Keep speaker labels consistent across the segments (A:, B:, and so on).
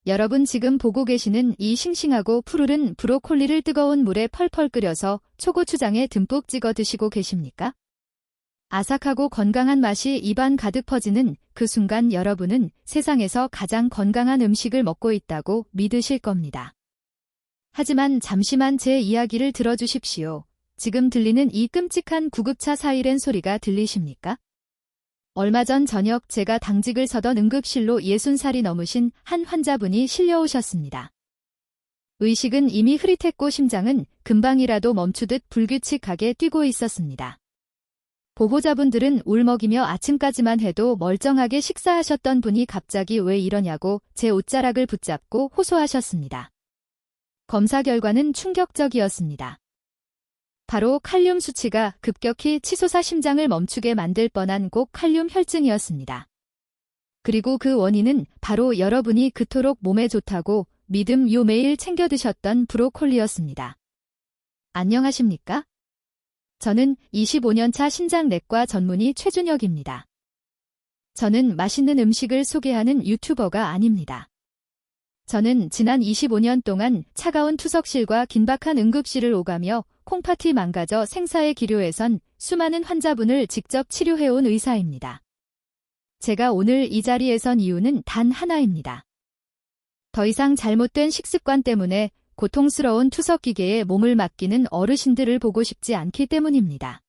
A: 여러분 지금 보고 계시는 이 싱싱하고 푸르른 브로콜리를 뜨거운 물에 펄펄 끓여서 초고추장에 듬뿍 찍어 드시고 계십니까? 아삭하고 건강한 맛이 입안 가득 퍼지는 그 순간 여러분은 세상에서 가장 건강한 음식을 먹고 있다고 믿으실 겁니다. 하지만 잠시만 제 이야기를 들어주십시오. 지금 들리는 이 끔찍한 구급차 사이렌 소리가 들리십니까? 얼마 전 저녁 제가 당직을 서던 응급실로 60살이 넘으신 한 환자분이 실려오셨습니다. 의식은 이미 흐릿했고 심장은 금방이라도 멈추듯 불규칙하게 뛰고 있었습니다. 보호자분들은 울먹이며 아침까지만 해도 멀쩡하게 식사하셨던 분이 갑자기 왜 이러냐고 제 옷자락을 붙잡고 호소하셨습니다. 검사 결과는 충격적이었습니다. 바로 칼륨 수치가 급격히 치솟아 심장을 멈추게 만들 뻔한 고칼륨 혈증이었습니다. 그리고 그 원인은 바로 여러분이 그토록 몸에 좋다고 믿음요 매일 챙겨 드셨던 브로콜리였습니다. 안녕하십니까? 저는 25년차 신장내과 전문의 최준혁입니다. 저는 맛있는 음식을 소개하는 유튜버가 아닙니다. 저는 지난 25년 동안 차가운 투석실과 긴박한 응급실을 오가며 콩팥이 망가져 생사의 기로에 선 수많은 환자분을 직접 치료해온 의사입니다. 제가 오늘 이 자리에 선 이유는 단 하나입니다. 더 이상 잘못된 식습관 때문에 고통스러운 투석기계에 몸을 맡기는 어르신들을 보고 싶지 않기 때문입니다.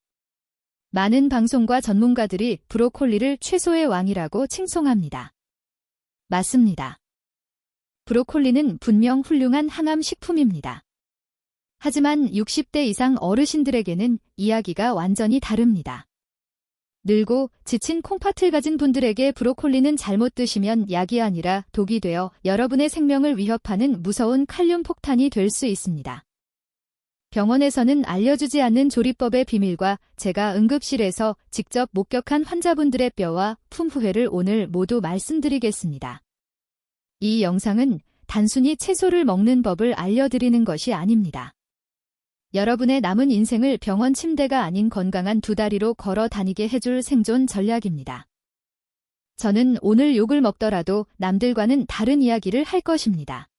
A: 많은 방송과 전문가들이 브로콜리를 채소의 왕이라고 칭송합니다. 맞습니다. 브로콜리는 분명 훌륭한 항암 식품입니다. 하지만 60대 이상 어르신들에게는 이야기가 완전히 다릅니다. 늙고 지친 콩팥을 가진 분들에게 브로콜리는 잘못 드시면 약이 아니라 독이 되어 여러분의 생명을 위협하는 무서운 칼륨 폭탄이 될 수 있습니다. 병원에서는 알려주지 않는 조리법의 비밀과 제가 응급실에서 직접 목격한 환자분들의 뼈와 품후회를 오늘 모두 말씀드리겠습니다. 이 영상은 단순히 채소를 먹는 법을 알려드리는 것이 아닙니다. 여러분의 남은 인생을 병원 침대가 아닌 건강한 두 다리로 걸어 다니게 해줄 생존 전략입니다. 저는 오늘 욕을 먹더라도 남들과는 다른 이야기를 할 것입니다.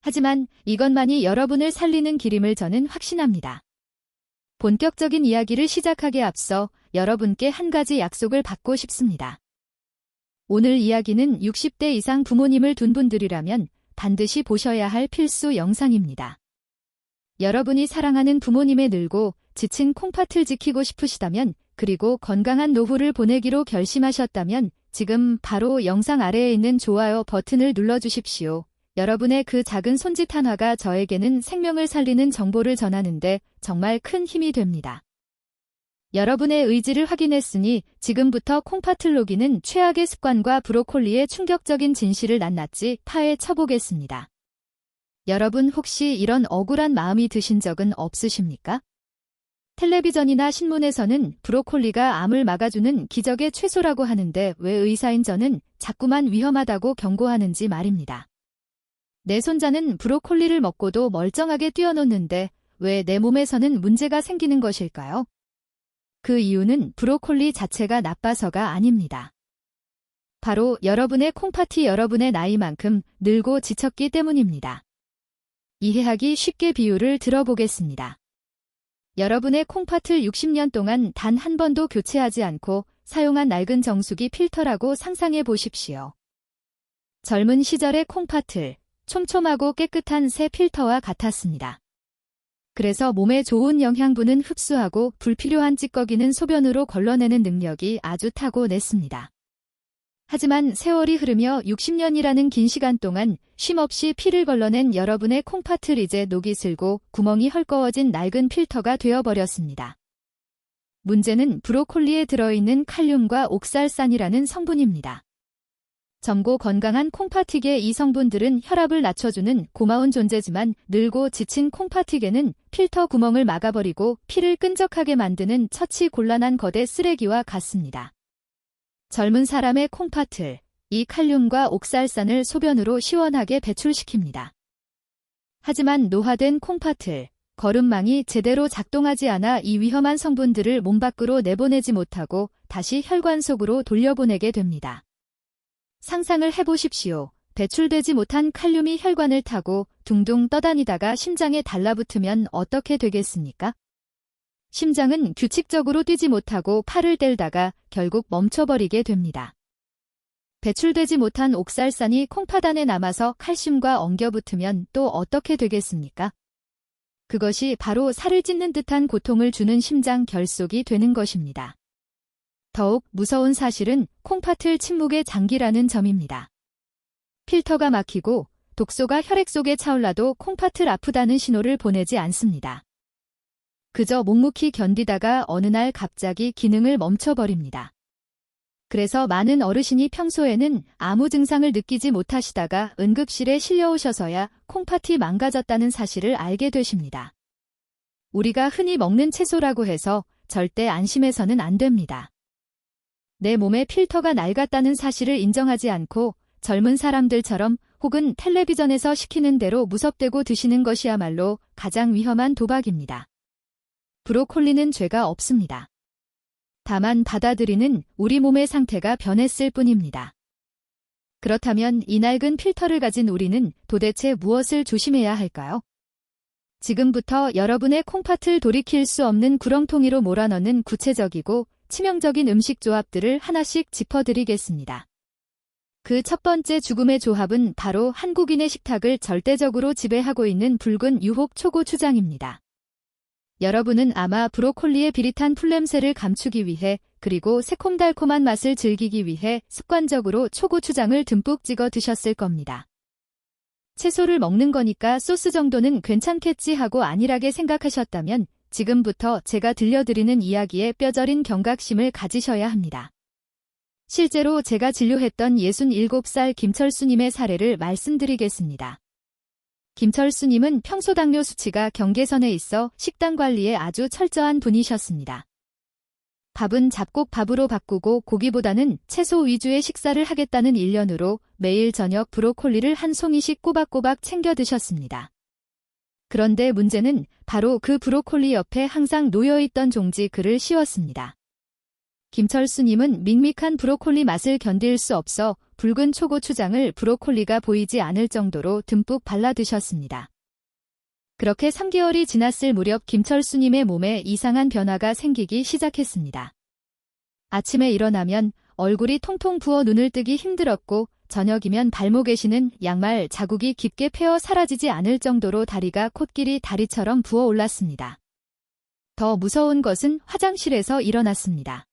A: 하지만 이것만이 여러분을 살리는 길임을 저는 확신합니다. 본격적인 이야기를 시작하기에 앞서 여러분께 한 가지 약속을 받고 싶습니다. 오늘 이야기는 60대 이상 부모님을 둔 분들이라면 반드시 보셔야 할 필수 영상입니다. 여러분이 사랑하는 부모님의 늙고 지친 콩팥을 지키고 싶으시다면 그리고 건강한 노후를 보내기로 결심하셨다면 지금 바로 영상 아래에 있는 좋아요 버튼을 눌러주십시오. 여러분의 그 작은 손짓 하나가 저에게는 생명을 살리는 정보를 전하는데 정말 큰 힘이 됩니다. 여러분의 의지를 확인했으니 지금부터 콩팥을 녹이는 최악의 습관과 브로콜리의 충격적인 진실을 낱낱이 파헤쳐보겠습니다. 여러분 혹시 이런 억울한 마음이 드신 적은 없으십니까? 텔레비전이나 신문에서는 브로콜리가 암을 막아주는 기적의 채소라고 하는데 왜 의사인 저는 자꾸만 위험하다고 경고하는지 말입니다. 내 손자는 브로콜리를 먹고도 멀쩡하게 뛰어노는데 왜 내 몸에서는 문제가 생기는 것일까요? 그 이유는 브로콜리 자체가 나빠서가 아닙니다. 바로 여러분의 콩팥이 여러분의 나이만큼 늙고 지쳤기 때문입니다. 이해하기 쉽게 비유를 들어보겠습니다. 여러분의 콩팥을 60년 동안 단 한 번도 교체하지 않고 사용한 낡은 정수기 필터라고 상상해 보십시오. 젊은 시절의 콩팥을 촘촘하고 깨끗한 새 필터와 같았습니다. 그래서 몸에 좋은 영양분은 흡수하고 불필요한 찌꺼기는 소변으로 걸러내는 능력이 아주 타고냈습니다. 하지만 세월이 흐르며 60년이라는 긴 시간 동안 쉼없이 피를 걸러낸 여러분의 콩팥을 이제 녹이 슬고 구멍이 헐거워진 낡은 필터가 되어버렸습니다. 문제는 브로콜리에 들어있는 칼륨과 옥살산이라는 성분입니다. 젊고 건강한 콩팥튀기의 이 성분들은 혈압을 낮춰주는 고마운 존재지만 늙고 지친 콩팥튀기는 필터 구멍을 막아버리고 피를 끈적하게 만드는 처치 곤란한 거대 쓰레기와 같습니다. 젊은 사람의 콩팥을 이 칼륨과 옥살산을 소변으로 시원하게 배출시킵니다. 하지만 노화된 콩팥을 거름망이 제대로 작동하지 않아 이 위험한 성분들을 몸 밖으로 내보내지 못하고 다시 혈관 속으로 돌려보내게 됩니다. 상상을 해보십시오. 배출되지 못한 칼륨이 혈관을 타고 둥둥 떠다니다가 심장에 달라붙으면 어떻게 되겠습니까? 심장은 규칙적으로 뛰지 못하고 팔을 뗄다가 결국 멈춰버리게 됩니다. 배출되지 못한 옥살산이 콩팥 안에 남아서 칼슘과 엉겨붙으면 또 어떻게 되겠습니까? 그것이 바로 살을 찢는 듯한 고통을 주는 심장 결속이 되는 것입니다. 더욱 무서운 사실은 콩팥을 침묵의 장기라는 점입니다. 필터가 막히고 독소가 혈액 속에 차올라도 콩팥을 아프다는 신호를 보내지 않습니다. 그저 묵묵히 견디다가 어느 날 갑자기 기능을 멈춰버립니다. 그래서 많은 어르신이 평소에는 아무 증상을 느끼지 못하시다가 응급실에 실려오셔서야 콩팥이 망가졌다는 사실을 알게 되십니다. 우리가 흔히 먹는 채소라고 해서 절대 안심해서는 안 됩니다. 내 몸에 필터가 낡았다는 사실을 인정하지 않고 젊은 사람들처럼 혹은 텔레비전에서 시키는 대로 무섭대고 드시는 것이야말로 가장 위험한 도박입니다. 브로콜리는 죄가 없습니다. 다만 받아들이는 우리 몸의 상태가 변했을 뿐입니다. 그렇다면 이 낡은 필터를 가진 우리는 도대체 무엇을 조심해야 할까요? 지금부터 여러분의 콩팥을 돌이킬 수 없는 구렁텅이로 몰아넣는 구체적이고 치명적인 음식 조합들을 하나씩 짚어드리겠습니다. 그 첫 번째 죽음의 조합은 바로 한국인의 식탁을 절대적으로 지배하고 있는 붉은 유혹 초고추장입니다. 여러분은 아마 브로콜리의 비릿한 풀냄새를 감추기 위해 그리고 새콤달콤한 맛을 즐기기 위해 습관적으로 초고추장을 듬뿍 찍어 드셨을 겁니다. 채소를 먹는 거니까 소스 정도는 괜찮겠지 하고 안일하게 생각하셨다면 지금부터 제가 들려드리는 이야기에 뼈저린 경각심을 가지셔야 합니다. 실제로 제가 진료했던 67살 김철수님의 사례를 말씀드리겠습니다. 김철수님은 평소 당뇨 수치가 경계선에 있어 식단 관리에 아주 철저한 분이셨습니다. 밥은 잡곡밥으로 바꾸고 고기보다는 채소 위주의 식사를 하겠다는 일념으로 매일 저녁 브로콜리를 한 송이씩 꼬박꼬박 챙겨 드셨습니다. 그런데 문제는 바로 그 브로콜리 옆에 항상 놓여있던 종지 글을 씌웠습니다. 김철수님은 밍밍한 브로콜리 맛을 견딜 수 없어 붉은 초고추장을 브로콜리가 보이지 않을 정도로 듬뿍 발라 드셨습니다. 그렇게 3개월이 지났을 무렵 김철수님의 몸에 이상한 변화가 생기기 시작했습니다. 아침에 일어나면 얼굴이 통통 부어 눈을 뜨기 힘들었고 저녁이면 발목에 신은 양말 자국이 깊게 패어 사라지지 않을 정도로 다리가 코끼리 다리처럼 부어 올랐습니다. 더 무서운 것은 화장실에서 일어났습니다.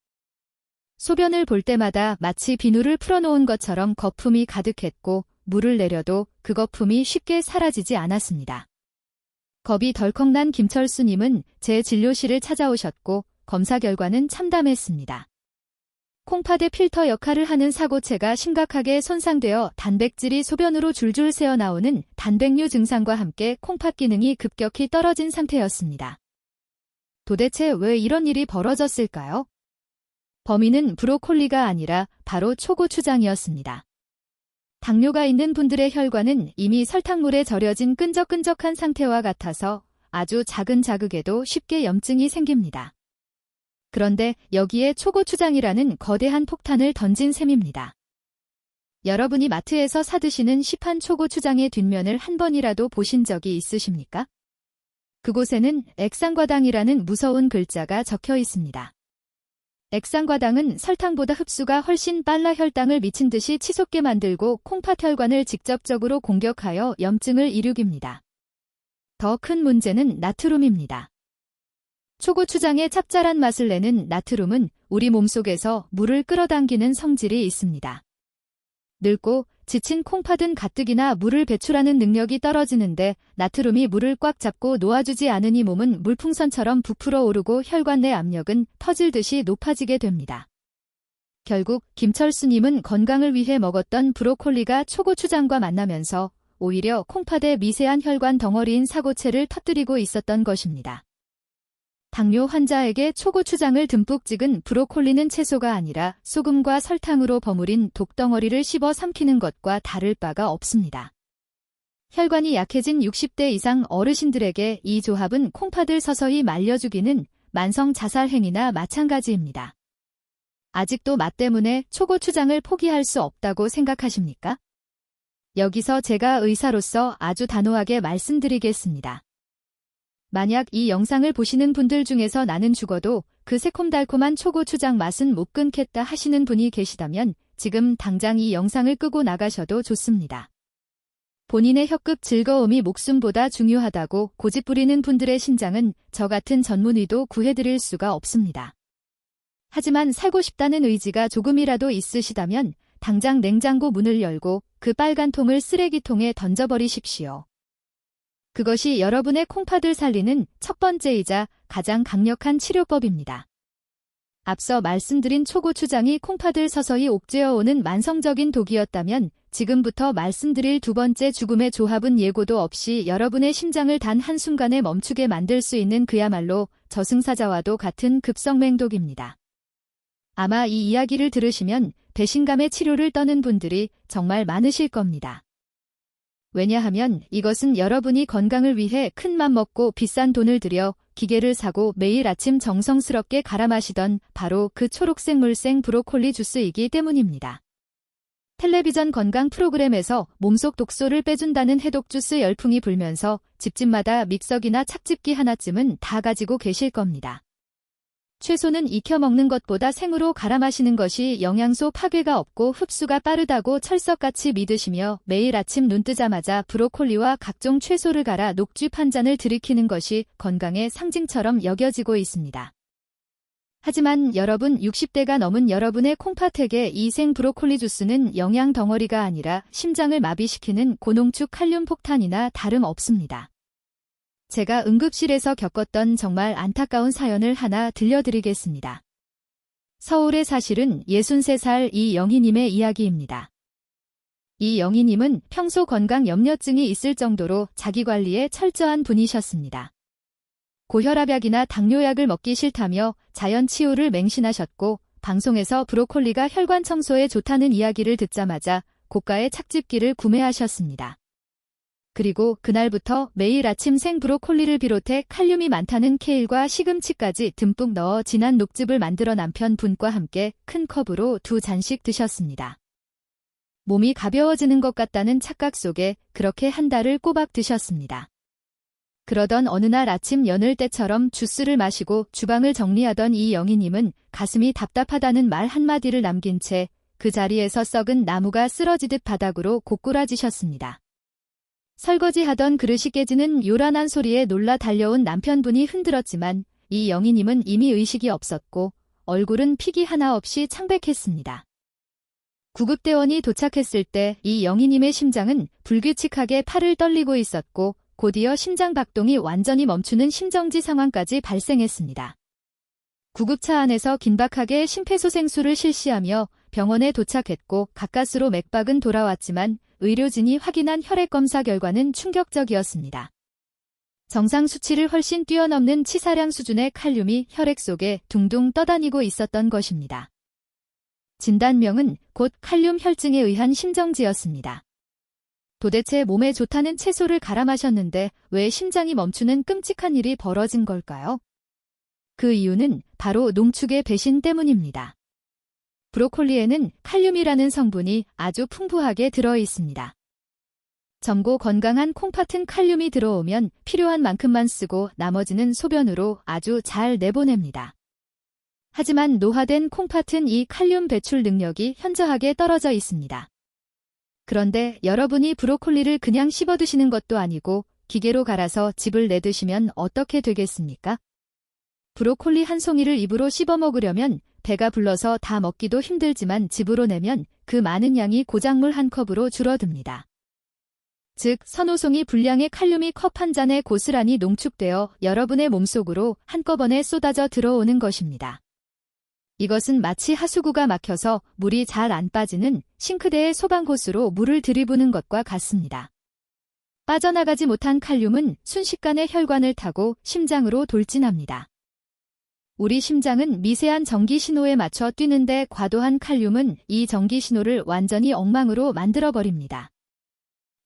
A: 소변을 볼 때마다 마치 비누를 풀어놓은 것처럼 거품이 가득했고 물을 내려도 그 거품이 쉽게 사라지지 않았습니다. 겁이 덜컥 난 김철수님은 제 진료실을 찾아오셨고 검사 결과는 참담했습니다. 콩팥의 필터 역할을 하는 사고체가 심각하게 손상되어 단백질이 소변으로 줄줄 새어나오는 단백류 증상과 함께 콩팥 기능이 급격히 떨어진 상태였습니다. 도대체 왜 이런 일이 벌어졌을까요? 범인은 브로콜리가 아니라 바로 초고추장이었습니다. 당뇨가 있는 분들의 혈관은 이미 설탕물에 절여진 끈적끈적한 상태와 같아서 아주 작은 자극에도 쉽게 염증이 생깁니다. 그런데 여기에 초고추장이라는 거대한 폭탄을 던진 셈입니다. 여러분이 마트에서 사드시는 시판 초고추장의 뒷면을 한 번이라도 보신 적이 있으십니까? 그곳에는 액상과당이라는 무서운 글자가 적혀 있습니다. 액상과당은 설탕보다 흡수가 훨씬 빨라 혈당을 미친 듯이 치솟게 만들고 콩팥 혈관을 직접적으로 공격하여 염증을 일으킵니다. 더 큰 문제는 나트륨입니다. 초고추장의 짭짤한 맛을 내는 나트륨은 우리 몸속에서 물을 끌어당기는 성질이 있습니다. 늙고 지친 콩팥은 가뜩이나 물을 배출하는 능력이 떨어지는데 나트륨이 물을 꽉 잡고 놓아주지 않으니 몸은 물풍선처럼 부풀어 오르고 혈관 내 압력은 터질듯이 높아지게 됩니다. 결국 김철수님은 건강을 위해 먹었던 브로콜리가 초고추장과 만나면서 오히려 콩팥의 미세한 혈관 덩어리인 사고체를 터뜨리고 있었던 것입니다. 당뇨 환자에게 초고추장을 듬뿍 찍은 브로콜리는 채소가 아니라 소금과 설탕으로 버무린 독덩어리를 씹어 삼키는 것과 다를 바가 없습니다. 혈관이 약해진 60대 이상 어르신들에게 이 조합은 콩팥을 서서히 말려 죽이는 만성 자살 행위나 마찬가지입니다. 아직도 맛 때문에 초고추장을 포기할 수 없다고 생각하십니까? 여기서 제가 의사로서 아주 단호하게 말씀드리겠습니다. 만약 이 영상을 보시는 분들 중에서 나는 죽어도 그 새콤달콤한 초고추장 맛은 못 끊겠다 하시는 분이 계시다면 지금 당장 이 영상을 끄고 나가셔도 좋습니다. 본인의 혀끝 즐거움이 목숨보다 중요하다고 고집부리는 분들의 심장은 저 같은 전문의도 구해드릴 수가 없습니다. 하지만 살고 싶다는 의지가 조금이라도 있으시다면 당장 냉장고 문을 열고 그 빨간 통을 쓰레기통에 던져버리십시오. 그것이 여러분의 콩팥을 살리는 첫 번째이자 가장 강력한 치료법입니다. 앞서 말씀드린 초고추장이 콩팥을 서서히 옥죄어오는 만성적인 독이었다면 지금부터 말씀드릴 두 번째 죽음의 조합은 예고도 없이 여러분의 심장을 단 한순간에 멈추게 만들 수 있는 그야말로 저승사자와도 같은 급성맹독입니다. 아마 이 이야기를 들으시면 배신감의 치료를 떠는 분들이 정말 많으실 겁니다. 왜냐하면 이것은 여러분이 건강을 위해 큰 맘 먹고 비싼 돈을 들여 기계를 사고 매일 아침 정성스럽게 갈아 마시던 바로 그 초록색 물생 브로콜리 주스이기 때문입니다. 텔레비전 건강 프로그램에서 몸속 독소를 빼준다는 해독 주스 열풍이 불면서 집집마다 믹서기나 찹집기 하나쯤은 다 가지고 계실 겁니다. 채소는 익혀 먹는 것보다 생으로 갈아 마시는 것이 영양소 파괴가 없고 흡수가 빠르다고 철석같이 믿으시며 매일 아침 눈 뜨자마자 브로콜리와 각종 채소를 갈아 녹즙 한 잔을 들이키는 것이 건강의 상징처럼 여겨지고 있습니다. 하지만 여러분 60대가 넘은 여러분의 콩팥에게 이 생 브로콜리 주스는 영양 덩어리가 아니라 심장을 마비시키는 고농축 칼륨 폭탄이나 다름없습니다. 제가 응급실에서 겪었던 정말 안타까운 사연을 하나 들려드리겠습니다. 서울에 사실은 63살 이영희님의 이야기입니다. 이영희님은 평소 건강 염려증이 있을 정도로 자기관리에 철저한 분이셨습니다. 고혈압약이나 당뇨약을 먹기 싫다며 자연치유를 맹신하셨고 방송에서 브로콜리가 혈관 청소에 좋다는 이야기를 듣자마자 고가의 착즙기를 구매하셨습니다. 그리고 그날부터 매일 아침 생 브로콜리를 비롯해 칼륨이 많다는 케일과 시금치까지 듬뿍 넣어 진한 녹즙을 만들어 남편분과 함께 큰 컵으로 2잔씩 드셨습니다. 몸이 가벼워지는 것 같다는 착각 속에 그렇게 한 달을 꼬박 드셨습니다. 그러던 어느 날 아침 여늘 때처럼 주스를 마시고 주방을 정리하던 이영희님은 가슴이 답답하다는 말 한마디를 남긴 채 그 자리에서 썩은 나무가 쓰러지듯 바닥으로 고꾸라지셨습니다. 설거지하던 그릇이 깨지는 요란한 소리에 놀라 달려온 남편분이 흔들었지만 이영희님은 이미 의식이 없었고 얼굴은 픽이 하나 없이 창백했습니다. 구급대원이 도착했을 때 이영희님의 심장은 불규칙하게 팔을 떨리고 있었고 곧이어 심장 박동이 완전히 멈추는 심정지 상황까지 발생했습니다. 구급차 안에서 긴박하게 심폐소생술을 실시하며 병원에 도착했고 가까스로 맥박은 돌아왔지만 의료진이 확인한 혈액검사 결과는 충격적이었습니다. 정상 수치를 훨씬 뛰어넘는 치사량 수준의 칼륨이 혈액 속에 둥둥 떠다니고 있었던 것입니다. 진단명은 곧 칼륨 혈증에 의한 심정지였습니다. 도대체 몸에 좋다는 채소를 갈아 마셨는데 왜 심장이 멈추는 끔찍한 일이 벌어진 걸까요? 그 이유는 바로 농축의 배신 때문입니다. 브로콜리에는 칼륨이라는 성분이 아주 풍부하게 들어 있습니다. 젊고 건강한 콩팥은 칼륨이 들어오면 필요한 만큼만 쓰고 나머지는 소변으로 아주 잘 내보냅니다. 하지만 노화된 콩팥은 이 칼륨 배출 능력이 현저하게 떨어져 있습니다. 그런데 여러분이 브로콜리를 그냥 씹어 드시는 것도 아니고 기계로 갈아서 즙을 내드시면 어떻게 되겠습니까? 브로콜리 한 송이를 입으로 씹어 먹으려면 배가 불러서 다 먹기도 힘들지만 즙으로 내면 그 많은 양이 고작물 한 컵으로 줄어듭니다. 즉, 선호송이 분량의 칼륨이 컵 한 잔에 고스란히 농축되어 여러분의 몸속으로 한꺼번에 쏟아져 들어오는 것입니다. 이것은 마치 하수구가 막혀서 물이 잘 안 빠지는 싱크대의 소방호스로 물을 들이부는 것과 같습니다. 빠져나가지 못한 칼륨은 순식간에 혈관을 타고 심장으로 돌진합니다. 우리 심장은 미세한 전기 신호에 맞춰 뛰는데 과도한 칼륨은 이 전기 신호를 완전히 엉망으로 만들어버립니다.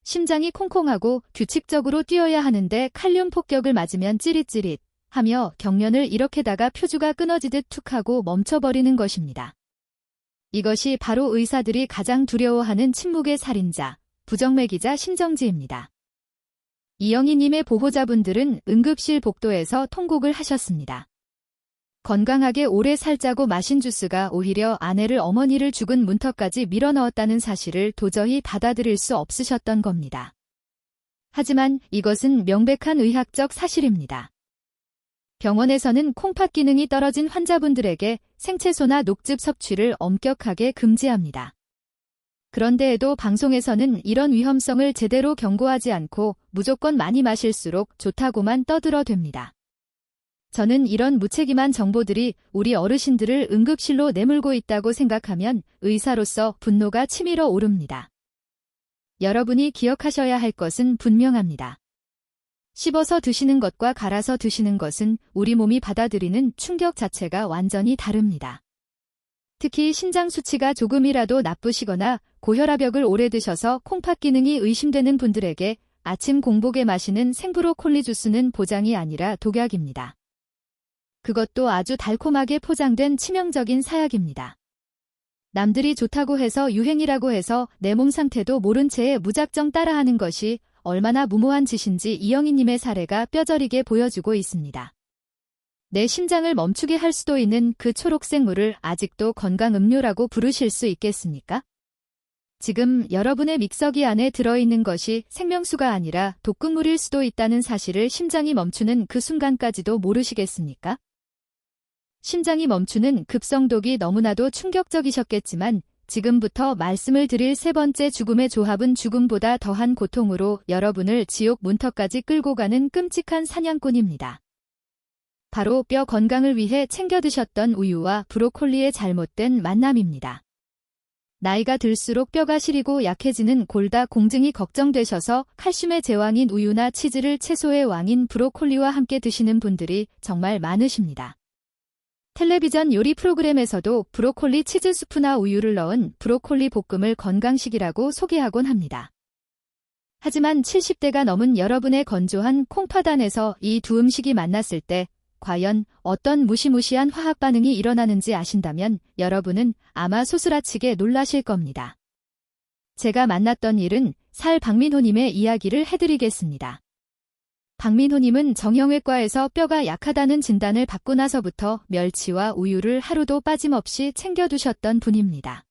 A: 심장이 콩콩하고 규칙적으로 뛰어야 하는데 칼륨 폭격을 맞으면 찌릿찌릿 하며 경련을 일으키다가 표주가 끊어지듯 툭 하고 멈춰버리는 것입니다. 이것이 바로 의사들이 가장 두려워하는 침묵의 살인자, 부정맥이자 심정지입니다. 이영희님의 보호자분들은 응급실 복도에서 통곡을 하셨습니다. 건강하게 오래 살자고 마신 주스가 오히려 아내를 어머니를 죽은 문턱까지 밀어넣었다는 사실을 도저히 받아들일 수 없으셨던 겁니다. 하지만 이것은 명백한 의학적 사실입니다. 병원에서는 콩팥 기능이 떨어진 환자분들에게 생채소나 녹즙 섭취를 엄격하게 금지합니다. 그런데에도 방송에서는 이런 위험성을 제대로 경고하지 않고 무조건 많이 마실수록 좋다고만 떠들어댑니다. 저는 이런 무책임한 정보들이 우리 어르신들을 응급실로 내몰고 있다고 생각하면 의사로서 분노가 치밀어 오릅니다. 여러분이 기억하셔야 할 것은 분명합니다. 씹어서 드시는 것과 갈아서 드시는 것은 우리 몸이 받아들이는 충격 자체가 완전히 다릅니다. 특히 신장 수치가 조금이라도 나쁘시거나 고혈압약을 오래 드셔서 콩팥 기능이 의심되는 분들에게 아침 공복에 마시는 생브로콜리 주스는 보장이 아니라 독약입니다. 그것도 아주 달콤하게 포장된 치명적인 사약입니다. 남들이 좋다고 해서 유행이라고 해서 내 몸 상태도 모른 채에 무작정 따라하는 것이 얼마나 무모한 짓인지 이영희님의 사례가 뼈저리게 보여주고 있습니다. 내 심장을 멈추게 할 수도 있는 그 초록색 물을 아직도 건강음료라고 부르실 수 있겠습니까? 지금 여러분의 믹서기 안에 들어있는 것이 생명수가 아니라 독극물일 수도 있다는 사실을 심장이 멈추는 그 순간까지도 모르시겠습니까? 심장이 멈추는 급성독이 너무나도 충격적이셨겠지만 지금부터 말씀을 드릴 세 번째 죽음의 조합은 죽음보다 더한 고통으로 여러분을 지옥 문턱까지 끌고 가는 끔찍한 사냥꾼입니다. 바로 뼈 건강을 위해 챙겨 드셨던 우유와 브로콜리의 잘못된 만남입니다. 나이가 들수록 뼈가 시리고 약해지는 골다 공증이 걱정되셔서 칼슘의 제왕인 우유나 치즈를 채소의 왕인 브로콜리와 함께 드시는 분들이 정말 많으십니다. 텔레비전 요리 프로그램에서도 브로콜리 치즈 수프나 우유를 넣은 브로콜리 볶음을 건강식이라고 소개하곤 합니다. 하지만 70대가 넘은 여러분의 건조한 콩팥 안에서 이 두 음식이 만났을 때 과연 어떤 무시무시한 화학 반응이 일어나는지 아신다면 여러분은 아마 소스라치게 놀라실 겁니다. 제가 만났던 일은 살 박민호님의 이야기를 해드리겠습니다. 박민호님은 정형외과에서 뼈가 약하다는 진단을 받고 나서부터 멸치와 우유를 하루도 빠짐없이 챙겨두셨던 분입니다.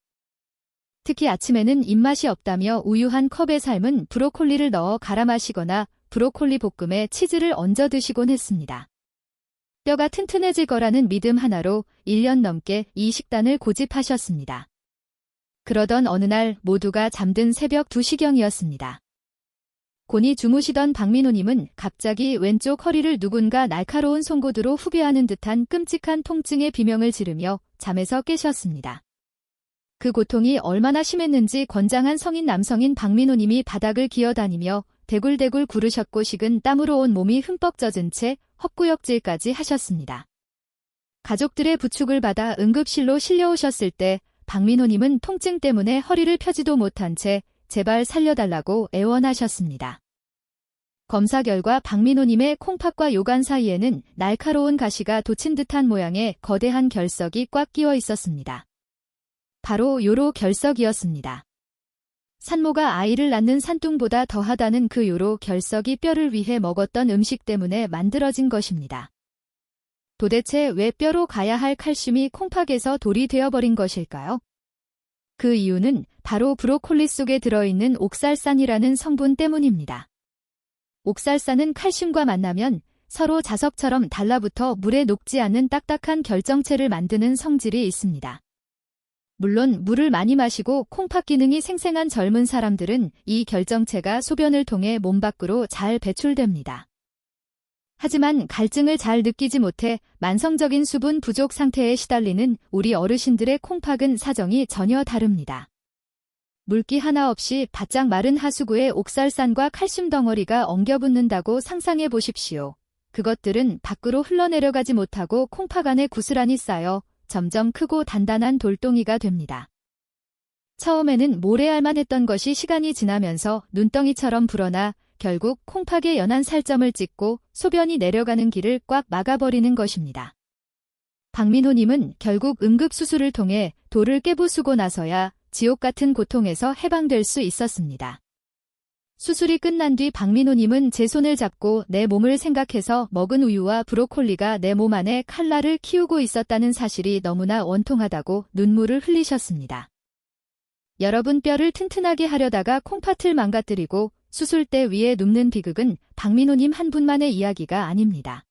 A: 특히 아침에는 입맛이 없다며 우유 한 컵에 삶은 브로콜리를 넣어 갈아 마시거나 브로콜리 볶음에 치즈를 얹어 드시곤 했습니다. 뼈가 튼튼해질 거라는 믿음 하나로 1년 넘게 이 식단을 고집하셨습니다. 그러던 어느 날 모두가 잠든 새벽 2시경이었습니다. 곤히 주무시던 박민호님은 갑자기 왼쪽 허리를 누군가 날카로운 송곳으로 후벼하는 듯한 끔찍한 통증의 비명을 지르며 잠에서 깨셨습니다. 그 고통이 얼마나 심했는지 건장한 성인 남성인 박민호님이 바닥을 기어다니며 대굴대굴 구르셨고 식은 땀으로 온 몸이 흠뻑 젖은 채 헛구역질까지 하셨습니다. 가족들의 부축을 받아 응급실로 실려오셨을 때 박민호님은 통증 때문에 허리를 펴지도 못한 채 제발 살려달라고 애원하셨습니다. 검사 결과 박민호님의 콩팥과 요관 사이에는 날카로운 가시가 돋친 듯한 모양의 거대한 결석이 꽉 끼어 있었습니다. 바로 요로 결석이었습니다. 산모가 아이를 낳는 산둥보다 더하다는 그 요로 결석이 뼈를 위해 먹었던 음식 때문에 만들어진 것입니다. 도대체 왜 뼈로 가야 할 칼슘이 콩팥에서 돌이 되어버린 것일까요? 그 이유는 바로 브로콜리 속에 들어있는 옥살산이라는 성분 때문입니다. 옥살산은 칼슘과 만나면 서로 자석처럼 달라붙어 물에 녹지 않는 딱딱한 결정체를 만드는 성질이 있습니다. 물론 물을 많이 마시고 콩팥 기능이 생생한 젊은 사람들은 이 결정체가 소변을 통해 몸 밖으로 잘 배출됩니다. 하지만 갈증을 잘 느끼지 못해 만성적인 수분 부족 상태에 시달리는 우리 어르신들의 콩팥은 사정이 전혀 다릅니다. 물기 하나 없이 바짝 마른 하수구에 옥살산과 칼슘 덩어리가 엉겨붙는다고 상상해 보십시오. 그것들은 밖으로 흘러내려가지 못하고 콩팥 안에 구스란히 쌓여 점점 크고 단단한 돌덩이가 됩니다. 처음에는 모래알만 했던 것이 시간이 지나면서 눈덩이처럼 불어나 결국 콩팥에 연한 살점을 찍고 소변이 내려가는 길을 꽉 막아버리는 것입니다. 박민호님은 결국 응급수술을 통해 돌을 깨부수고 나서야 지옥 같은 고통에서 해방될 수 있었습니다. 수술이 끝난 뒤 박민호님은 제 손을 잡고 내 몸을 생각해서 먹은 우유와 브로콜리가 내 몸 안에 칼날을 키우고 있었다는 사실이 너무나 원통하다고 눈물을 흘리셨습니다. 여러분, 뼈를 튼튼하게 하려다가 콩팥을 망가뜨리고 수술대 위에 눕는 비극은 박민호님 한 분만의 이야기가 아닙니다.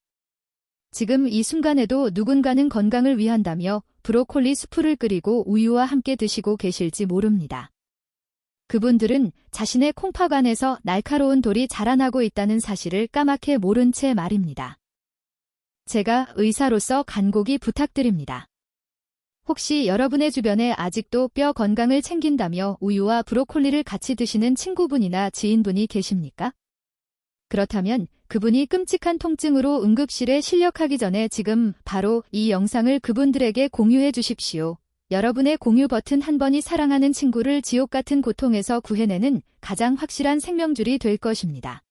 A: 지금 이 순간에도 누군가는 건강을 위한다며 브로콜리 수프를 끓이고 우유와 함께 드시고 계실지 모릅니다. 그분들은 자신의 콩팥 안에서 날카로운 돌이 자라나고 있다는 사실을 까맣게 모른 채 말입니다. 제가 의사로서 간곡히 부탁드립니다. 혹시 여러분의 주변에 아직도 뼈 건강을 챙긴다며 우유와 브로콜리를 같이 드시는 친구분이나 지인분이 계십니까? 그렇다면 그분이 끔찍한 통증으로 응급실에 실려가기 전에 지금 바로 이 영상을 그분들에게 공유해 주십시오. 여러분의 공유 버튼 한 번이 사랑하는 친구를 지옥 같은 고통에서 구해내는 가장 확실한 생명줄이 될 것입니다.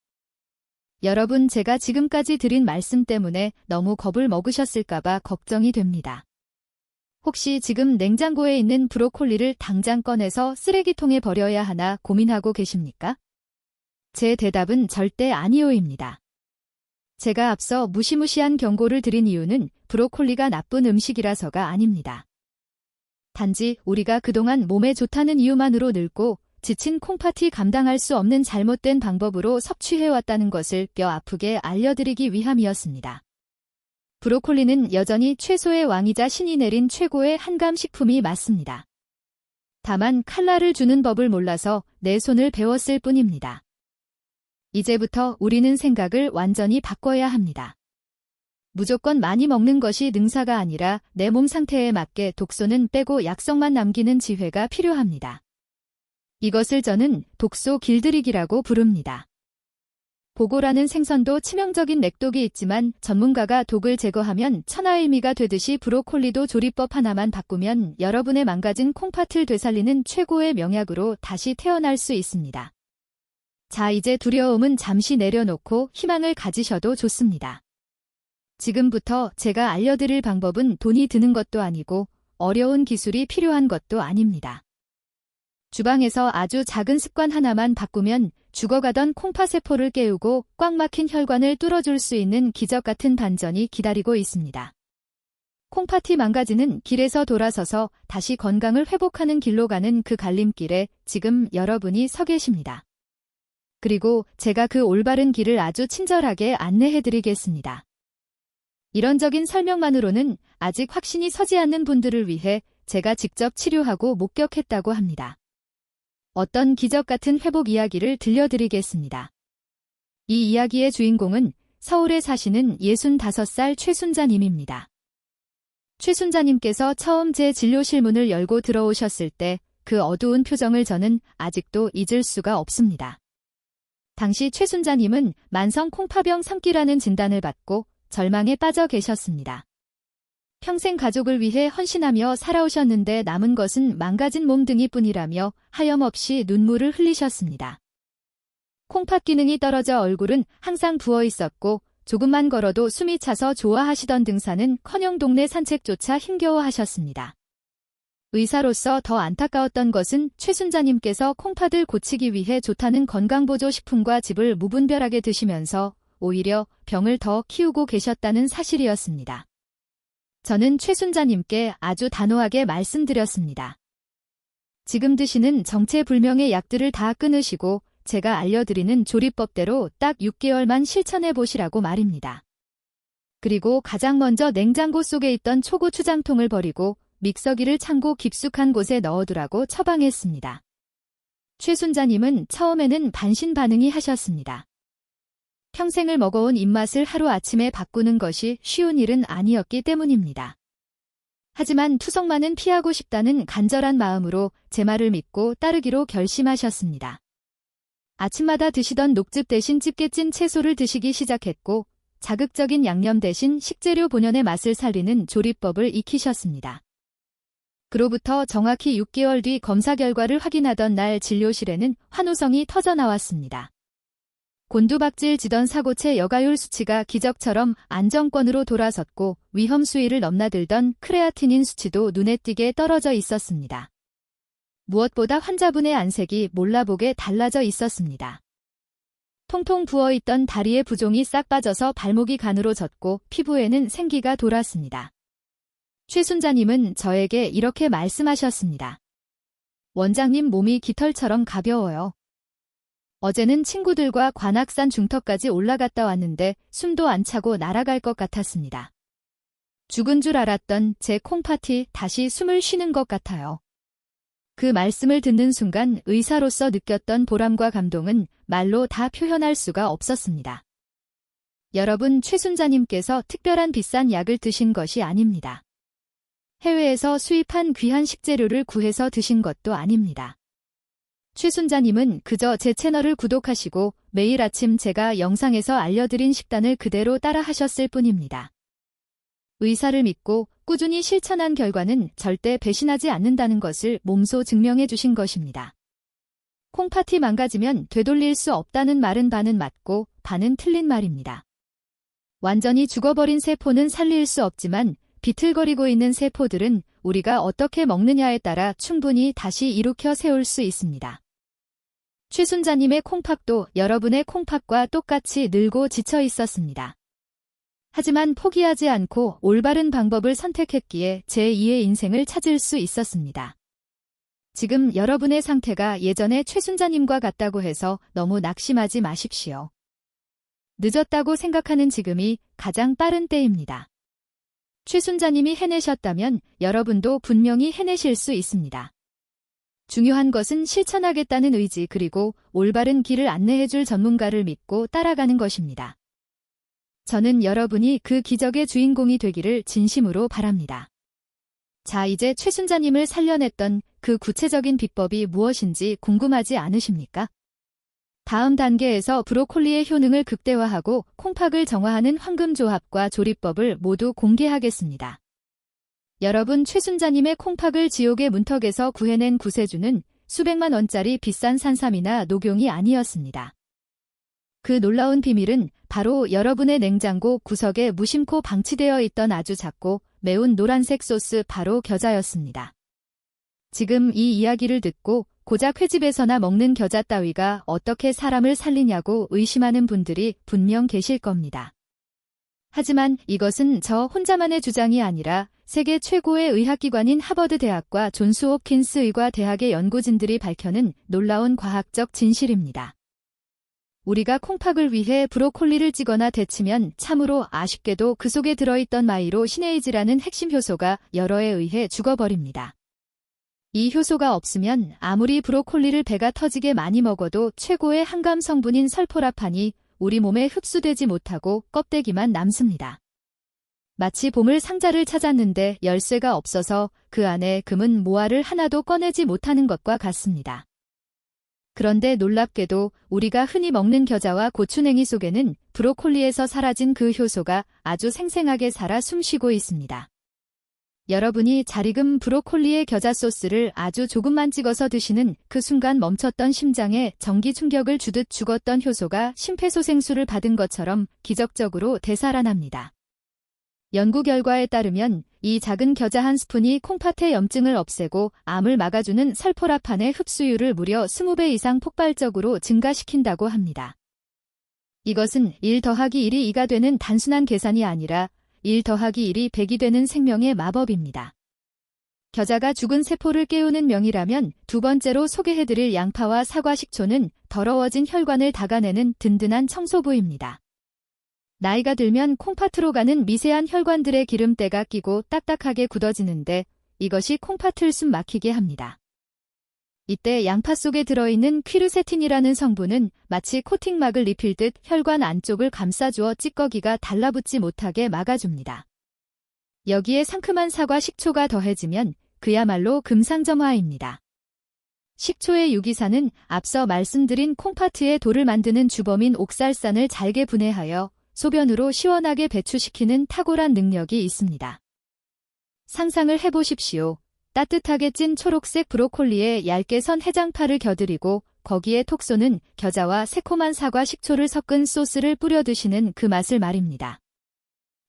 A: 여러분, 제가 지금까지 드린 말씀 때문에 너무 겁을 먹으셨을까봐 걱정이 됩니다. 혹시 지금 냉장고에 있는 브로콜리를 당장 꺼내서 쓰레기통에 버려야 하나 고민하고 계십니까? 제 대답은 절대 아니오입니다. 제가 앞서 무시무시한 경고를 드린 이유는 브로콜리가 나쁜 음식이라서가 아닙니다. 단지 우리가 그동안 몸에 좋다는 이유만으로 늙고 지친 콩팥이 감당할 수 없는 잘못된 방법으로 섭취해왔다는 것을 뼈 아프게 알려드리기 위함이었습니다. 브로콜리는 여전히 채소의 왕이자 신이 내린 최고의 한감식품이 맞습니다. 다만 칼날을 주는 법을 몰라서 내 손을 베었을 뿐입니다. 이제부터 우리는 생각을 완전히 바꿔야 합니다. 무조건 많이 먹는 것이 능사가 아니라 내 몸 상태에 맞게 독소는 빼고 약성만 남기는 지혜가 필요합니다. 이것을 저는 독소 길들이기라고 부릅니다. 보고라는 생선도 치명적인 맥독이 있지만 전문가가 독을 제거하면 천하일미가 되듯이 브로콜리도 조리법 하나만 바꾸면 여러분의 망가진 콩팥을 되살리는 최고의 명약으로 다시 태어날 수 있습니다. 자, 이제 두려움은 잠시 내려놓고 희망을 가지셔도 좋습니다. 지금부터 제가 알려드릴 방법은 돈이 드는 것도 아니고 어려운 기술이 필요한 것도 아닙니다. 주방에서 아주 작은 습관 하나만 바꾸면 죽어가던 콩팥세포를 깨우고 꽉 막힌 혈관을 뚫어줄 수 있는 기적 같은 반전이 기다리고 있습니다. 콩팥이 망가지는 길에서 돌아서서 다시 건강을 회복하는 길로 가는 그 갈림길에 지금 여러분이 서 계십니다. 그리고 제가 그 올바른 길을 아주 친절하게 안내해드리겠습니다. 이론적인 설명만으로는 아직 확신이 서지 않는 분들을 위해 제가 직접 치료하고 목격했다고 합니다. 어떤 기적 같은 회복 이야기를 들려드리겠습니다. 이 이야기의 주인공은 서울에 사시는 65살 최순자님입니다. 최순자님께서 처음 제 진료실 문을 열고 들어오셨을 때 그 어두운 표정을 저는 아직도 잊을 수가 없습니다. 당시 최순자님은 만성 콩팥병 3기라는 진단을 받고 절망에 빠져 계셨습니다. 평생 가족을 위해 헌신하며 살아오셨는데 남은 것은 망가진 몸뚱이뿐이라며 하염없이 눈물을 흘리셨습니다. 콩팥 기능이 떨어져 얼굴은 항상 부어 있었고 조금만 걸어도 숨이 차서 좋아하시던 등산은커녕 동네 산책조차 힘겨워하셨습니다. 의사로서 더 안타까웠던 것은 최순자님께서 콩팥을 고치기 위해 좋다는 건강보조식품과 즙을 무분별하게 드시면서 오히려 병을 더 키우고 계셨다는 사실이었습니다. 저는 최순자님께 아주 단호하게 말씀드렸습니다. 지금 드시는 정체불명의 약들을 다 끊으시고 제가 알려드리는 조리법대로 딱 6개월만 실천해 보시라고 말입니다. 그리고 가장 먼저 냉장고 속에 있던 초고추장통을 버리고 믹서기를 창고 깊숙한 곳에 넣어두라고 처방했습니다. 최순자님은 처음에는 반신반응이 하셨습니다. 평생을 먹어온 입맛을 하루아침에 바꾸는 것이 쉬운 일은 아니었기 때문입니다. 하지만 투석만은 피하고 싶다는 간절한 마음으로 제 말을 믿고 따르기로 결심하셨습니다. 아침마다 드시던 녹즙 대신 집게 찐 채소를 드시기 시작했고 자극적인 양념 대신 식재료 본연의 맛을 살리는 조리법을 익히셨습니다. 그로부터 정확히 6개월 뒤 검사 결과를 확인하던 날 진료실에는 환호성이 터져나왔습니다. 곤두박질 지던 사고체 여가율 수치가 기적처럼 안정권으로 돌아섰고 위험 수위를 넘나들던 크레아티닌 수치도 눈에 띄게 떨어져 있었습니다. 무엇보다 환자분의 안색이 몰라보게 달라져 있었습니다. 통통 부어있던 다리의 부종이 싹 빠져서 발목이 간으로 젖고 피부에는 생기가 돌았습니다. 최 순자님은 저에게 이렇게 말씀하셨습니다. 원장님 몸이 깃털처럼 가벼워요. 어제는 친구들과 관악산 중턱까지 올라갔다 왔는데 숨도 안 차고 날아갈 것 같았습니다. 죽은 줄 알았던 제 콩팥이 다시 숨을 쉬는 것 같아요. 그 말씀을 듣는 순간 의사로서 느꼈던 보람과 감동은 말로 다 표현할 수가 없었습니다. 여러분, 최 순자님께서 특별한 비싼 약을 드신 것이 아닙니다. 해외에서 수입한 귀한 식재료를 구해서 드신 것도 아닙니다. 최 순자님은 그저 제 채널을 구독하시고 매일 아침 제가 영상에서 알려드린 식단을 그대로 따라 하셨을 뿐입니다. 의사를 믿고 꾸준히 실천한 결과는 절대 배신하지 않는다는 것을 몸소 증명해 주신 것입니다. 콩팥이 망가지면 되돌릴 수 없다는 말은 반은 맞고 반은 틀린 말입니다. 완전히 죽어버린 세포는 살릴 수 없지만 비틀거리고 있는 세포들은 우리가 어떻게 먹느냐에 따라 충분히 다시 일으켜 세울 수 있습니다. 최 순자님의 콩팥도 여러분의 콩팥과 똑같이 늙고 지쳐 있었습니다. 하지만 포기하지 않고 올바른 방법을 선택했기에 제2의 인생을 찾을 수 있었습니다. 지금 여러분의 상태가 예전의 최 순자님과 같다고 해서 너무 낙심하지 마십시오. 늦었다고 생각하는 지금이 가장 빠른 때입니다. 최 순자님이 해내셨다면 여러분도 분명히 해내실 수 있습니다. 중요한 것은 실천하겠다는 의지 그리고 올바른 길을 안내해줄 전문가를 믿고 따라가는 것입니다. 저는 여러분이 그 기적의 주인공이 되기를 진심으로 바랍니다. 자, 이제 최 순자님을 살려냈던 그 구체적인 비법이 무엇인지 궁금하지 않으십니까? 다음 단계에서 브로콜리의 효능을 극대화하고 콩팥을 정화하는 황금조합과 조리법을 모두 공개하겠습니다. 여러분, 최 순자님의 콩팥을 지옥의 문턱에서 구해낸 구세주는 수백만 원짜리 비싼 산삼이나 녹용이 아니었습니다. 그 놀라운 비밀은 바로 여러분의 냉장고 구석에 무심코 방치되어 있던 아주 작고 매운 노란색 소스 바로 겨자였습니다. 지금 이 이야기를 듣고 고작 횟집에서나 먹는 겨자 따위가 어떻게 사람을 살리냐고 의심하는 분들이 분명 계실 겁니다. 하지만 이것은 저 혼자만의 주장이 아니라 세계 최고의 의학기관인 하버드 대학과 존스 홉킨스 의과대학의 연구진들이 밝혀낸 놀라운 과학적 진실입니다. 우리가 콩팥을 위해 브로콜리를 찌거나 데치면 참으로 아쉽게도 그 속에 들어있던 마이로시네이즈라는 핵심 효소가 열어에 의해 죽어버립니다. 이 효소가 없으면 아무리 브로콜리를 배가 터지게 많이 먹어도 최고의 항암 성분인 설포라판이 우리 몸에 흡수되지 못하고 껍데기만 남습니다. 마치 보물 상자를 찾았는데 열쇠가 없어서 그 안에 금은 모화를 하나도 꺼내지 못하는 것과 같습니다. 그런데 놀랍게도 우리가 흔히 먹는 겨자와 고추냉이 속에는 브로콜리에서 사라진 그 효소가 아주 생생하게 살아 숨쉬고 있습니다. 여러분이 잘 익은 브로콜리의 겨자 소스를 아주 조금만 찍어서 드시는 그 순간 멈췄던 심장에 전기 충격을 주듯 죽었던 효소가 심폐소생술을 받은 것처럼 기적적으로 되살아납니다. 연구 결과에 따르면 이 작은 겨자 한 스푼이 콩팥의 염증을 없애고 암을 막아주는 설포라판의 흡수율을 무려 20배 이상 폭발적으로 증가시킨다고 합니다. 이것은 1 더하기 1이 2가 되는 단순한 계산이 아니라 1 더하기 1이 100이 되는 생명의 마법입니다. 겨자가 죽은 세포를 깨우는 명이라면 두 번째로 소개해드릴 양파와 사과 식초는 더러워진 혈관을 닦아내는 든든한 청소부입니다. 나이가 들면 콩팥으로 가는 미세한 혈관들의 기름때가 끼고 딱딱하게 굳어지는데 이것이 콩팥을 숨 막히게 합니다. 이때 양파 속에 들어있는 퀴르세틴이라는 성분은 마치 코팅막을 입힐 듯 혈관 안쪽을 감싸주어 찌꺼기가 달라붙지 못하게 막아줍니다. 여기에 상큼한 사과 식초가 더해지면 그야말로 금상첨화입니다. 식초의 유기산은 앞서 말씀드린 콩팥의 돌을 만드는 주범인 옥살산을 잘게 분해하여 소변으로 시원하게 배출시키는 탁월한 능력이 있습니다. 상상을 해보십시오. 따뜻하게 찐 초록색 브로콜리에 얇게 선 해장파를 곁들이고 거기에 톡 쏘는 겨자와 새콤한 사과 식초를 섞은 소스를 뿌려 드시는 그 맛을 말입니다.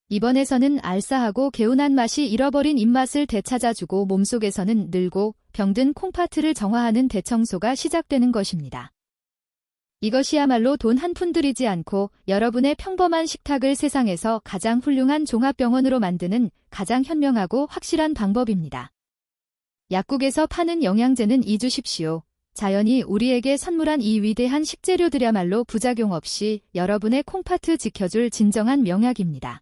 A: 입안에서는 알싸하고 개운한 맛이 잃어버린 입맛을 되찾아주고 몸속에서는 늘고 병든 콩팥을 정화하는 대청소가 시작되는 것입니다. 이것이야말로 돈 한 푼 들이지 않고 여러분의 평범한 식탁을 세상에서 가장 훌륭한 종합병원으로 만드는 가장 현명하고 확실한 방법입니다. 약국에서 파는 영양제는 잊으십시오. 자연이 우리에게 선물한 이 위대한 식재료들이야말로 부작용 없이 여러분의 콩팥을 지켜줄 진정한 명약입니다.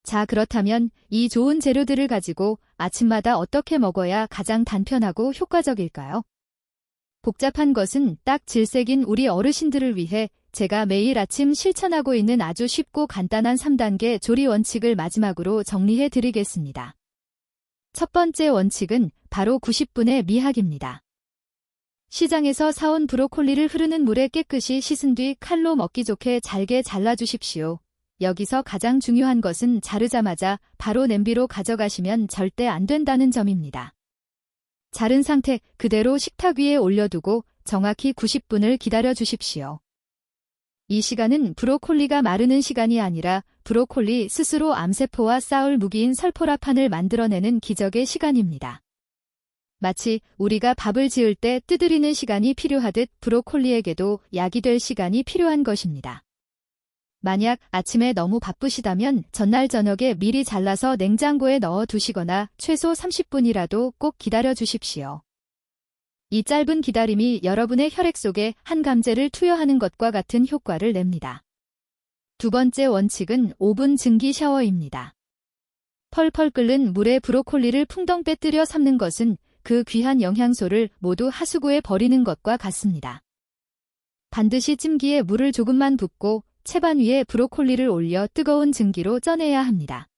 A: 자, 그렇다면 이 좋은 재료들을 가지고 아침마다 어떻게 먹어야 가장 단편하고 효과적일까요? 복잡한 것은 딱 질색인 우리 어르신들을 위해 제가 매일 아침 실천하고 있는 아주 쉽고 간단한 3단계 조리 원칙을 마지막으로 정리해 드리겠습니다. 첫 번째 원칙은 바로 90분의 미학입니다. 시장에서 사온 브로콜리를 흐르는 물에 깨끗이 씻은 뒤 칼로 먹기 좋게 잘게 잘라주십시오. 여기서 가장 중요한 것은 자르자마자 바로 냄비로 가져가시면 절대 안 된다는 점입니다. 자른 상태 그대로 식탁 위에 올려두고 정확히 90분을 기다려 주십시오. 이 시간은 브로콜리가 마르는 시간이 아니라 브로콜리 스스로 암세포와 싸울 무기인 설포라판을 만들어내는 기적의 시간입니다. 마치 우리가 밥을 지을 때 뜨드리는 시간이 필요하듯 브로콜리에게도 약이 될 시간이 필요한 것입니다. 만약 아침에 너무 바쁘시다면 전날 저녁에 미리 잘라서 냉장고에 넣어 두시거나 최소 30분이라도 꼭 기다려 주십시오. 이 짧은 기다림이 여러분의 혈액 속에 한 감제를 투여하는 것과 같은 효과를 냅니다. 두 번째 원칙은 5분 증기 샤워입니다. 펄펄 끓는 물에 브로콜리를 풍덩 빼뜨려 삶는 것은 그 귀한 영양소를 모두 하수구에 버리는 것과 같습니다. 반드시 찜기에 물을 조금만 붓고 채반 위에 브로콜리를 올려 뜨거운 증기로 쪄내야 합니다.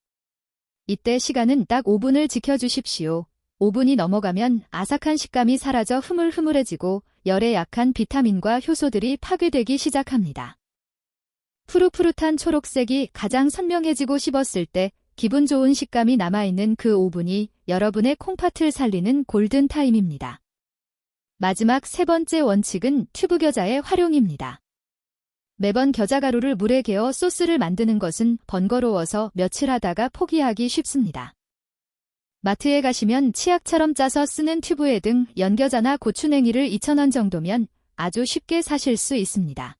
A: 이때 시간은 딱 5분을 지켜주십시오. 5분이 넘어가면 아삭한 식감이 사라져 흐물흐물해지고 열에 약한 비타민과 효소들이 파괴되기 시작합니다. 푸릇푸릇한 초록색이 가장 선명해지고 씹었을 때 기분 좋은 식감이 남아있는 그 5분이 여러분의 콩팥을 살리는 골든타임입니다. 마지막 세 번째 원칙은 튜브 겨자의 활용입니다. 매번 겨자가루를 물에 개어 소스를 만드는 것은 번거로워서 며칠 하다가 포기하기 쉽습니다. 마트에 가시면 치약처럼 짜서 쓰는 튜브에 등 연겨자나 고추냉이를 2,000원 정도면 아주 쉽게 사실 수 있습니다.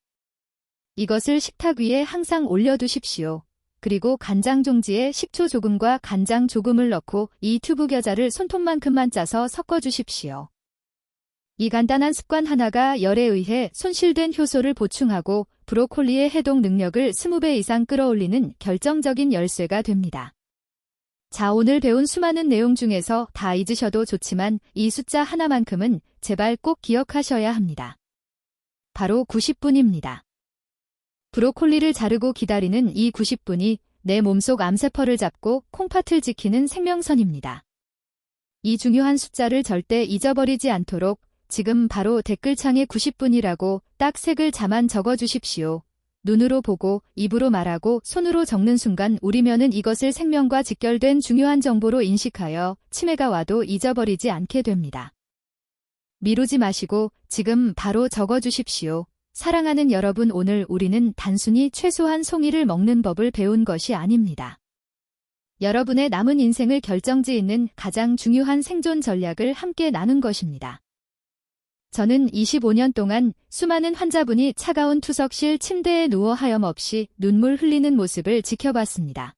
A: 이것을 식탁 위에 항상 올려두십시오. 그리고 간장 종지에 식초 조금과 간장 조금을 넣고 이 튜브 겨자를 손톱만큼만 짜서 섞어주십시오. 이 간단한 습관 하나가 열에 의해 손실된 효소를 보충하고 브로콜리의 해독 능력을 20배 이상 끌어올리는 결정적인 열쇠가 됩니다. 자, 오늘 배운 수많은 내용 중에서 다 잊으셔도 좋지만 이 숫자 하나만큼은 제발 꼭 기억하셔야 합니다. 바로 90분입니다. 브로콜리를 자르고 기다리는 이 90분이 내 몸속 암세포를 잡고 콩팥을 지키는 생명선입니다. 이 중요한 숫자를 절대 잊어버리지 않도록 지금 바로 댓글창에 90분이라고 딱 3글자만 적어주십시오. 눈으로 보고 입으로 말하고 손으로 적는 순간 우리 면은 이것을 생명과 직결된 중요한 정보로 인식하여 치매가 와도 잊어버리지 않게 됩니다. 미루지 마시고 지금 바로 적어주십시오. 사랑하는 여러분, 오늘 우리는 단순히 최소한 송이를 먹는 법을 배운 것이 아닙니다. 여러분의 남은 인생을 결정짓는 가장 중요한 생존 전략을 함께 나눈 것입니다. 저는 25년 동안 수많은 환자분이 차가운 투석실 침대에 누워 하염없이 눈물 흘리는 모습을 지켜봤습니다.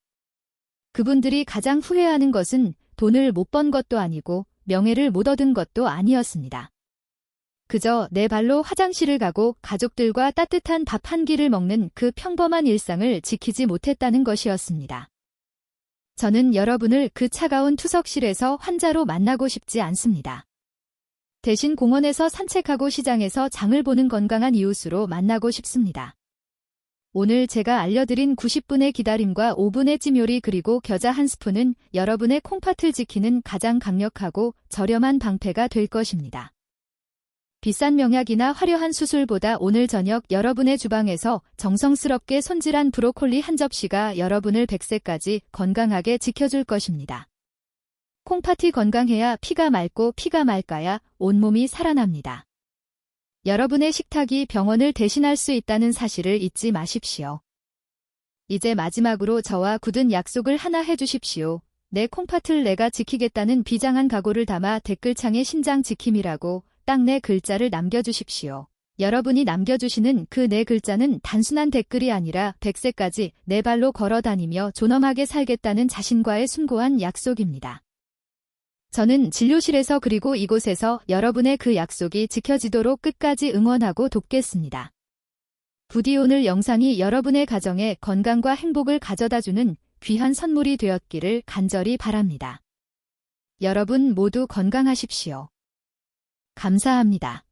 A: 그분들이 가장 후회하는 것은 돈을 못 번 것도 아니고 명예를 못 얻은 것도 아니었습니다. 그저 내 발로 화장실을 가고 가족들과 따뜻한 밥 한 끼를 먹는 그 평범한 일상을 지키지 못했다는 것이었습니다. 저는 여러분을 그 차가운 투석실에서 환자로 만나고 싶지 않습니다. 대신 공원에서 산책하고 시장에서 장을 보는 건강한 이웃으로 만나고 싶습니다. 오늘 제가 알려드린 90분의 기다림과 5분의 찜 요리 그리고 겨자 한 스푼은 여러분의 콩팥을 지키는 가장 강력하고 저렴한 방패가 될 것입니다. 비싼 명약이나 화려한 수술보다 오늘 저녁 여러분의 주방에서 정성스럽게 손질한 브로콜리 한 접시가 여러분을 100세까지 건강하게 지켜줄 것입니다. 콩팥이 건강해야 피가 맑고 피가 맑아야 온몸이 살아납니다. 여러분의 식탁이 병원을 대신할 수 있다는 사실을 잊지 마십시오. 이제 마지막으로 저와 굳은 약속을 하나 해주십시오. 내 콩팥을 내가 지키겠다는 비장한 각오를 담아 댓글창에 신장 지킴이라고 딱 4글자를 남겨주십시오. 여러분이 남겨주시는 그 네 글자는 단순한 댓글이 아니라 100세까지 네 발로 걸어 다니며 존엄하게 살겠다는 자신과의 숭고한 약속입니다. 저는 진료실에서 그리고 이곳에서 여러분의 그 약속이 지켜지도록 끝까지 응원하고 돕겠습니다. 부디 오늘 영상이 여러분의 가정에 건강과 행복을 가져다주는 귀한 선물이 되었기를 간절히 바랍니다. 여러분 모두 건강하십시오. 감사합니다.